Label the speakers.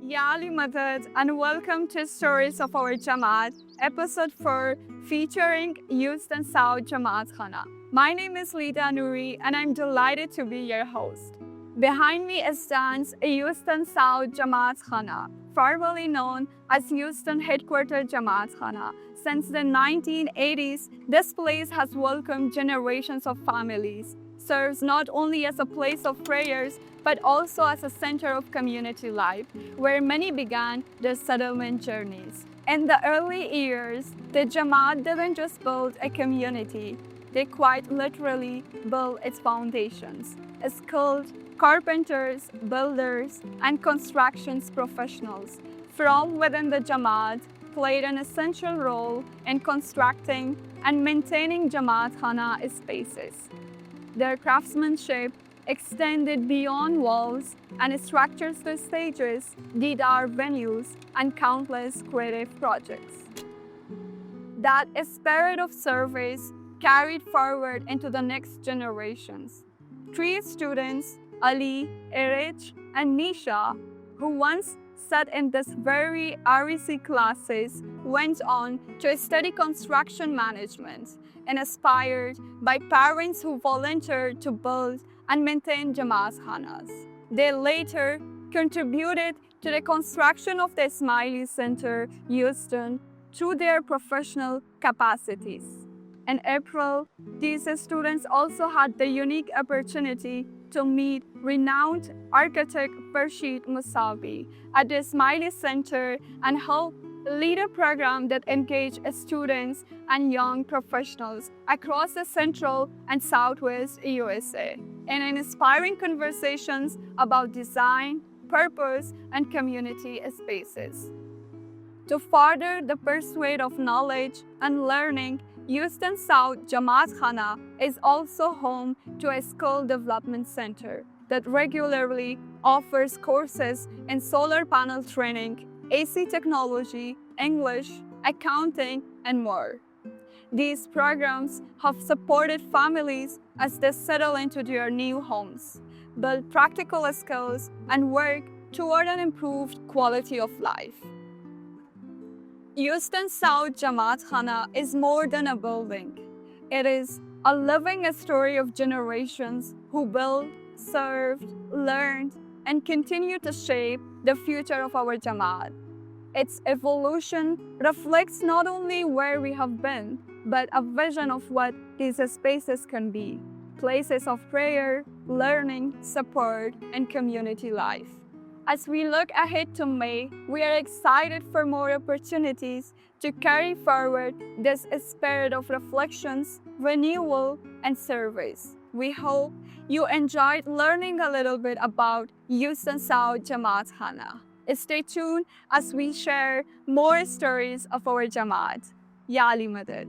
Speaker 1: Yali Madad, and welcome to Stories of Our Jamat, episode 4, featuring Houston South Jamatkhana. My name is Lida, and I'm delighted to be your host. Behind me stands Houston South Jamatkhana, formerly known as Houston Headquarters Jamatkhana. Since the 1980s, this place has welcomed generations of families, serves not only as a place of prayers, but also as a center of community life, where many began their settlement journeys. In the early years, the Jamaat didn't just build a community, they quite literally built its foundations. Skilled carpenters, builders, and constructions professionals from within the Jamaat played an essential role in constructing and maintaining Jamatkhana spaces. Their craftsmanship extended beyond walls and structures to stages, Didar venues, and countless creative projects. That spirit of service carried forward into the next generations. 3 students, Ali, Erich, and Nisha, who once sat in this very REC classes, went on to study construction management, inspired by parents who volunteered to build and maintain Jamatkhanas. They later contributed to the construction of the Ismaili Center, Houston, through their professional capacities. In April, these students also had the unique opportunity to meet renowned architect Farshid Musavi at the Ismaili Center and help lead a program that engaged students and young professionals across the Central and Southwest USA in inspiring conversations about design, purpose, and community spaces. To further the pursuit of knowledge and learning, Houston South Jamatkhana is also home to a skill development center that regularly offers courses in solar panel training, AC technology, English, accounting, and more. These programs have supported families as they settle into their new homes, build practical skills, and work toward an improved quality of life. Houston South Jamatkhana is more than a building. It is a living story of generations who built, served, learned, and continue to shape the future of our Jamaat. Its evolution reflects not only where we have been, but a vision of what these spaces can be, places of prayer, learning, support, and community life. As we look ahead to May, we are excited for more opportunities to carry forward this spirit of reflections, renewal, and service. We hope you enjoyed learning a little bit about Houston South Jamatkhana. Stay tuned as we share more stories of our Jamaat. Yali Madad.